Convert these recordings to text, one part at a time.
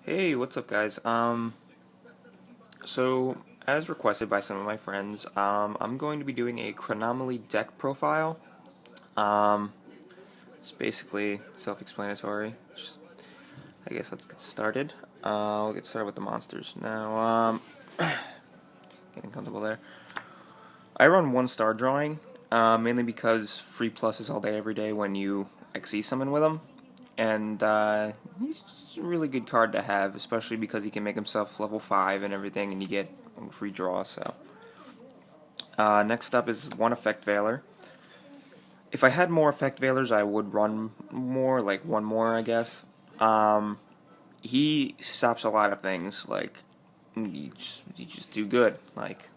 Hey, what's up, guys? So as requested by some of my friends, I'm going to be doing a Chronomaly deck profile. Um, it's basically self-explanatory. I guess let's get started. We'll get started with the monsters now. Getting comfortable there. I run 1-star drawing, mainly because free pluses all day, every day when you XE summon with them. And he's a really good card to have, especially because he can make himself level 5 and everything, and you get a free draw. So next up is 1 Effect Veiler. If I had more Effect Veilers, I would run more, like 1 more, I guess. He stops a lot of things, like, you just do good. Like,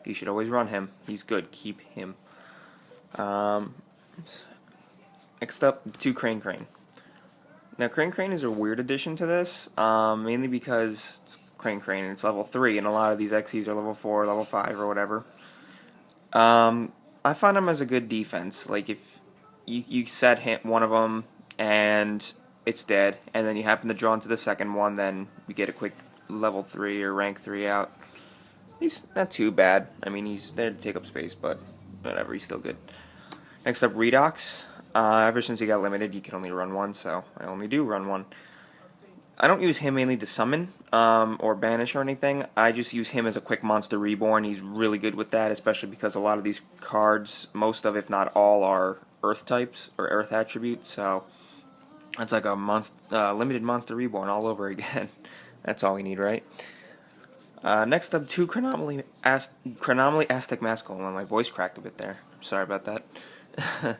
you should always run him. He's good. Keep him. Next up, 2 Crane Crane. Now, Crane Crane is a weird addition to this, mainly because it's Crane Crane and it's level 3, and a lot of these XEs are level 4, level 5, or whatever. I find him as a good defense. Like, if you set hit one of them and it's dead, and then you happen to draw into the second one, then you get a quick level 3 or rank 3 out. He's not too bad. I mean, he's there to take up space, but whatever, he's still good. Next up, Redox. Ever since he got limited, you can only run 1, so I only do run 1. I don't use him mainly to summon or banish or anything. I just use him as a quick monster reborn. He's really good with that, especially because a lot of these cards, most of, if not all, are Earth types or Earth attributes. So it's like a limited monster reborn all over again. That's all we need, right? Next up, 2 Chronomaly Aztec Mask Golem. My voice cracked a bit there. Sorry about that.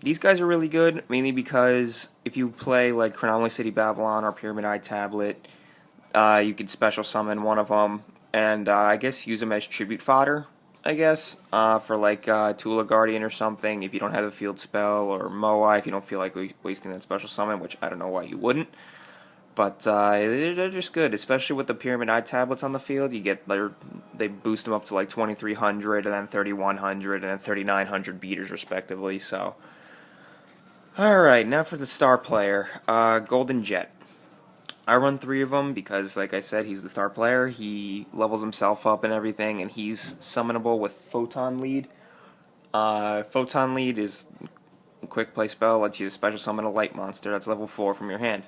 These guys are really good, mainly because if you play like Chronomaly City Babylon or Pyramid Eye Tablet, you could special summon one of them, and I guess use them as tribute fodder, I guess, for like Tula Guardian or something, if you don't have a field spell, or Moai if you don't feel like wasting that special summon, which I don't know why you wouldn't. But they're just good, especially with the Pyramid Eye tablets on the field. You get they boost them up to like 2,300, and then 3,100, and then 3,900 beaters respectively. So, all right, now for the star player, Golden Jet. I run 3 of them because, like I said, he's the star player. He levels himself up and everything, and he's summonable with Photon Lead. Photon Lead is a quick play spell, lets you special summon a light monster that's level 4 from your hand.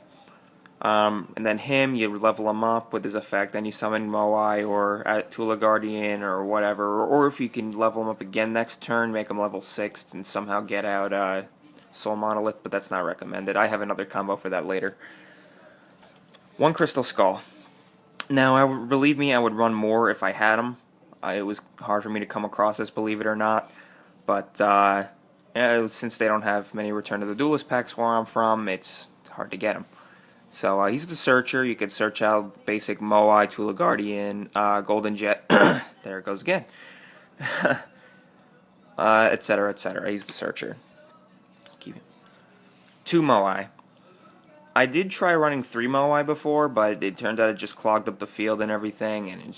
And then him, you level him up with his effect, then you summon Moai or Tula Guardian or whatever, or if you can level him up again next turn, make him level 6 and somehow get out Soul Monolith, but that's not recommended. I have another combo for that later. 1 Crystal Skull. Now, believe me, I would run more if I had him. It was hard for me to come across this, believe it or not, but since they don't have many Return to the Duelist packs where I'm from, it's hard to get them. So he's the searcher. You could search out basic Moai, Tula Guardian, Golden Jet. There it goes again. Etc., etc. He's the searcher. Keep it. 2 Moai. I did try running 3 Moai before, but it turned out it just clogged up the field and everything, and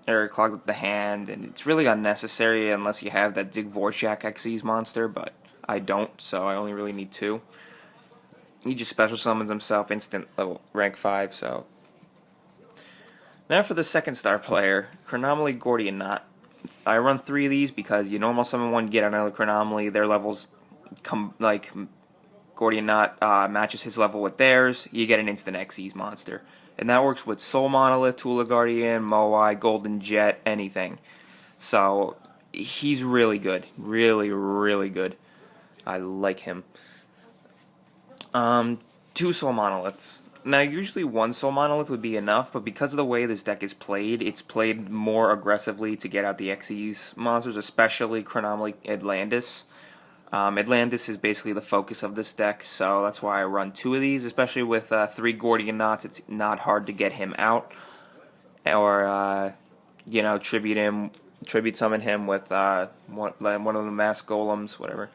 it clogged up the hand, and it's really unnecessary unless you have that Dig Vorshak Xyz monster, but I don't, so I only really need 2. He just special summons himself instant level rank 5, so. Now for the second star player, Chronomaly Gordian Knot. I run 3 of these because you normal summon one, get another Chronomaly, their levels come, like, Gordian Knot matches his level with theirs, you get an instant Xyz monster. And that works with Soul Monolith, Tula Guardian, Moai, Golden Jet, anything. So, he's really good. Really, really good. I like him. 2 Soul Monoliths. Now, usually 1 Soul Monolith would be enough, but because of the way this deck is played, it's played more aggressively to get out the Xyz monsters, especially Chronomaly Atlantis. Atlantis is basically the focus of this deck, so that's why I run 2 of these, especially with 3 Gordian Knots. It's not hard to get him out, or, tribute summon him with one of the Mask Golems, whatever.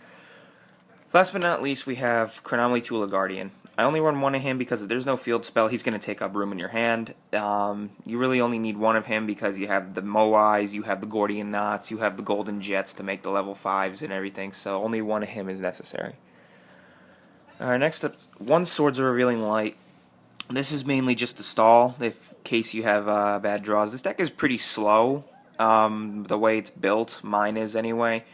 Last but not least, we have Chronomaly Tula Guardian. I only run 1 of him because if there's no field spell, he's going to take up room in your hand. You really only need 1 of him because you have the Moais, you have the Gordian Knots, you have the Golden Jets to make the level 5s and everything, so only 1 of him is necessary. Alright, next up, 1 Swords of Revealing Light. This is mainly just to stall, if in case you have bad draws. This deck is pretty slow, the way it's built. Mine is anyway.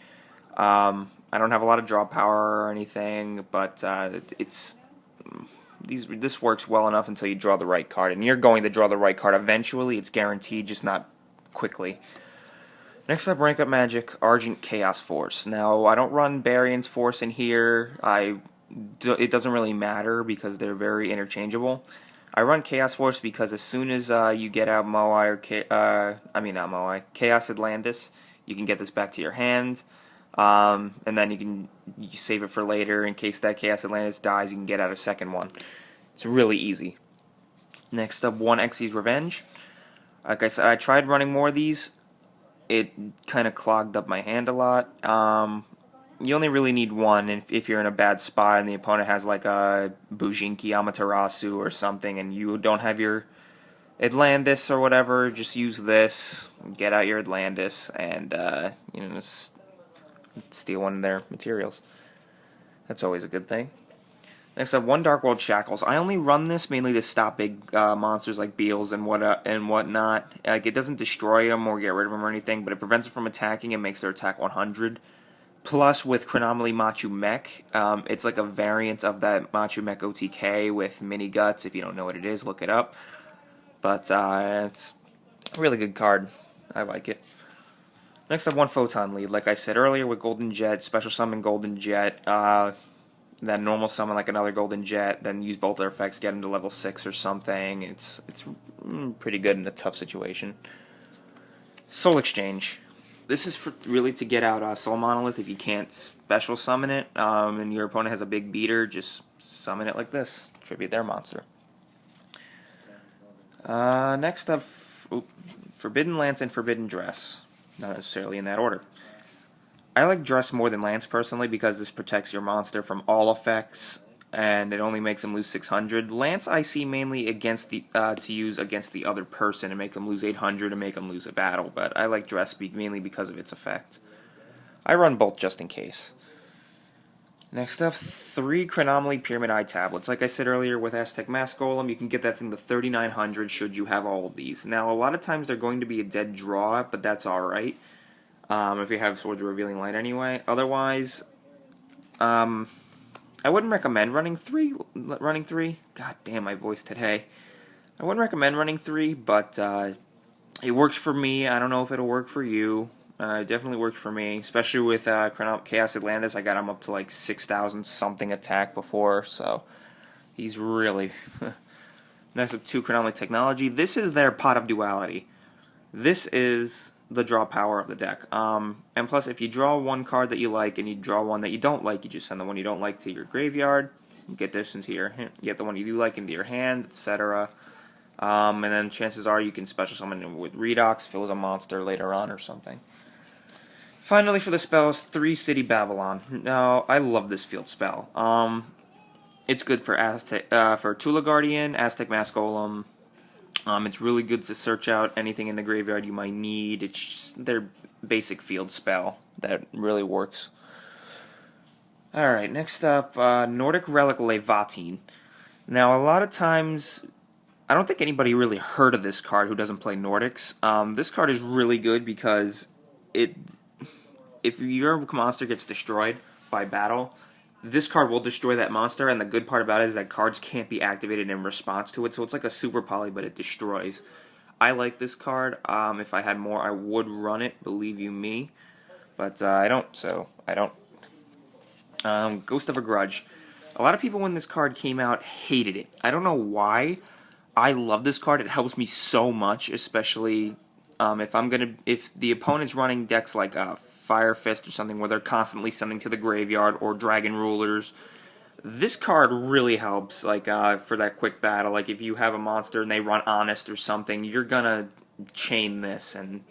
I don't have a lot of draw power or anything, but this works well enough until you draw the right card, and you're going to draw the right card eventually. It's guaranteed, just not quickly. Next up, rank up Magic, Argent Chaos Force. Now, I don't run Barion's Force in here. It doesn't really matter because they're very interchangeable. I run Chaos Force because as soon as you get out Moai not Moai, Chaos Atlantis, you can get this back to your hand, and then you save it for later in case that Chaos Atlantis dies. You can get out a second one. It's really easy. Next up, 1xy's Revenge. Like I said, I tried running more of these. It kind of clogged up my hand a lot. You only really need one if you're in a bad spot and the opponent has like a Bujinki Amaterasu or something and you don't have your Atlantis or whatever. Just use this, get out your Atlantis, and steal one of their materials. That's always a good thing. Next up, 1 Dark World Shackles. I only run this mainly to stop big monsters like Beals and whatnot. Like, it doesn't destroy them or get rid of them or anything, but it prevents them from attacking and makes their attack 100. Plus, with Chronomaly Machu Mech, it's like a variant of that Machu Mech OTK with mini guts. If you don't know what it is, look it up. But it's a really good card. I like it. Next up, 1 Photon Lead. Like I said earlier, with Golden Jet, special summon Golden Jet, then normal summon like another Golden Jet, then use both their effects, get them to level 6 or something. It's pretty good in a tough situation. Soul Exchange. This is really to get out Soul Monolith if you can't special summon it, and your opponent has a big beater, just summon it like this. Tribute their monster. Next up, Forbidden Lance and Forbidden Dress. Not necessarily in that order. I like Dress more than Lance personally because this protects your monster from all effects, and it only makes them lose 600. Lance I see mainly against to use against the other person and make them lose 800 and make them lose a battle, but I like Dress mainly because of its effect. I run both just in case. Next up, 3 Chronomaly Pyramid Eye Tablets. Like I said earlier, with Aztec Mask Golem, you can get that thing to 3,900 should you have all of these. Now, a lot of times they're going to be a dead draw, but that's alright. If you have Swords of Revealing Light anyway. Otherwise, I wouldn't recommend running 3. God damn my voice today. I wouldn't recommend running 3, but it works for me. I don't know if it'll work for you. It definitely worked for me, especially with Chaos Atlantis. I got him up to like 6,000 something attack before, so he's really Next up, 2 Chronomaly Technology. This is their Pot of Duality. This is the draw power of the deck. And plus, if you draw one card that you like and you draw one that you don't like, you just send the one you don't like to your graveyard. You get this into your get the one you do like into your hand, etc. And then chances are you can special summon it with Redox if it was a monster later on or something. Finally, for the spells, 3 City Babylon. Now, I love this field spell. It's good for Tula Guardian, Aztec Mask Golem. It's really good to search out anything in the graveyard you might need. It's just their basic field spell that really works. Alright, next up, Nordic Relic Levatine. Now, a lot of times, I don't think anybody really heard of this card who doesn't play Nordics. This card is really good because if your monster gets destroyed by battle, this card will destroy that monster, and the good part about it is that cards can't be activated in response to it, so it's like a super poly, but it destroys. I like this card. If I had more, I would run it, believe you me. But I don't, so I don't. Ghost of a Grudge. A lot of people when this card came out hated it. I don't know why. I love this card. It helps me so much, especially if the opponent's running decks like Fire Fist or something where they're constantly sending to the graveyard, or Dragon Rulers. This card really helps, like for that quick battle. Like if you have a monster and they run Honest or something, you're gonna chain this, and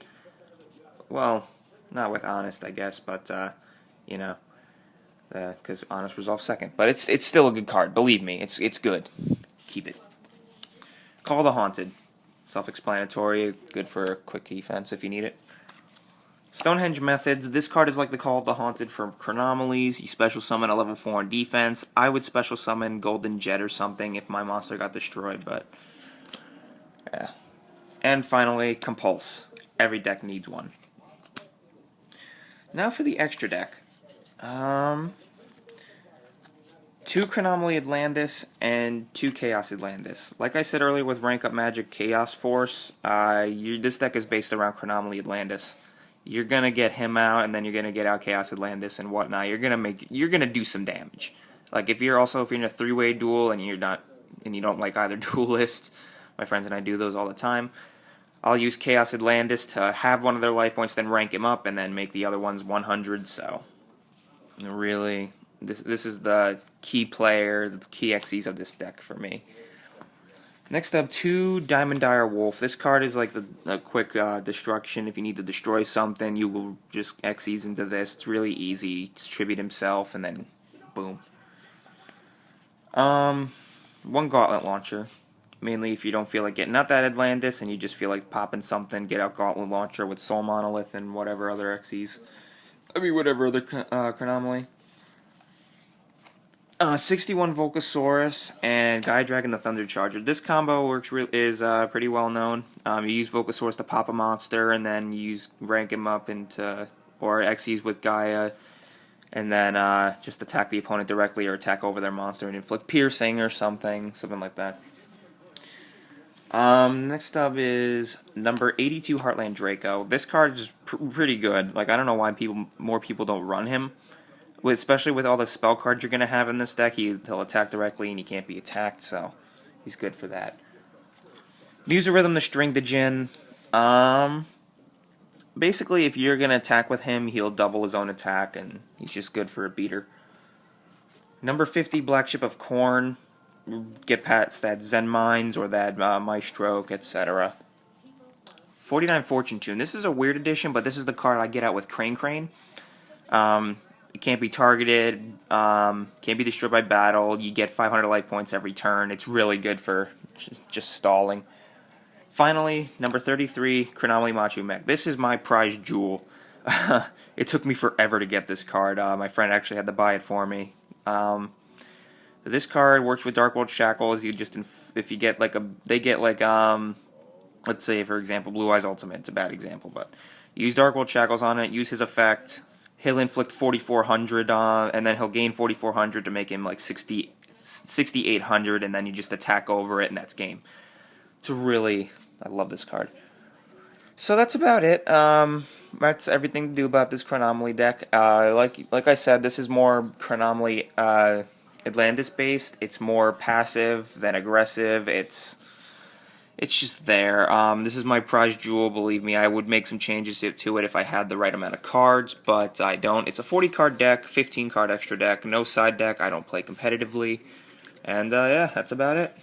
well, not with Honest, I guess, but because Honest resolves second. But it's still a good card. Believe me, it's good. Keep it. Call the Haunted. Self-explanatory. Good for a quick defense if you need it. Stonehenge methods. This card is like the Call of the Haunted for Chronomalies. You special summon a level 4 on defense. I would special summon Golden Jet or something if my monster got destroyed, but yeah. And finally, Compulse. Every deck needs one. Now for the extra deck. 2 Chronomaly Atlantis and 2 Chaos Atlantis. Like I said earlier with Rank Up Magic Chaos Force, this deck is based around Chronomaly Atlantis. You're gonna get him out, and then you're gonna get out Chaos Atlantis and whatnot. You're gonna do some damage. Like if you're in a 3-way duel and you don't like either duelist, my friends and I do those all the time. I'll use Chaos Atlantis to have one of their life points, then rank him up, and then make the other ones 100. So really, this is the key player, the key XEs of this deck for me. Next up, 2 Diamond Dire Wolf. This card is like a quick destruction. If you need to destroy something, you will just XEs into this. It's really easy. Distribute himself, and then boom. 1 Gauntlet Launcher. Mainly if you don't feel like getting out that Atlantis and you just feel like popping something, get out Gauntlet Launcher with Soul Monolith and whatever other XEs. Whatever other Chronomaly. 61 Volcasaurus and Gaia Dragon the Thunder Charger. This combo is pretty well known. You use Volcasaurus to pop a monster, and then you rank him up into or XEs with Gaia, and then just attack the opponent directly or attack over their monster and inflict piercing or something like that. Next up is number 82 Heartland Draco. This card is pretty good. Like I don't know why more people don't run him. Especially with all the spell cards you're going to have in this deck, he'll attack directly and he can't be attacked, so he's good for that. Muserhythm the String the Djinn. Basically, if you're going to attack with him, he'll double his own attack, and he's just good for a beater. Number 50 Black Ship of Corn. Get past that Zen Mines or that Maestroke, etc. 49 Fortune Tune. This is a weird addition, but this is the card I get out with Crane. It can't be targeted, can't be destroyed by battle. You get 500 life points every turn. It's really good for just stalling. Finally, number 33, Chronomaly Machu Mech. This is my prized jewel. It took me forever to get this card. My friend actually had to buy it for me. This card works with Dark World Shackles. If you get let's say for example Blue Eyes Ultimate. It's a bad example, but use Dark World Shackles on it. Use his effect. He'll inflict 4,400, and then he'll gain 4,400 to make him like 6,800, and then you just attack over it, and that's game. I love this card. So that's about it. That's everything to do about this Chronomaly deck. Like I said, this is more Chronomaly Atlantis based. It's more passive than aggressive. It's just there. This is my prize jewel, believe me. I would make some changes to it if I had the right amount of cards, but I don't. It's a 40-card deck, 15-card extra deck, no side deck. I don't play competitively. And, yeah, that's about it.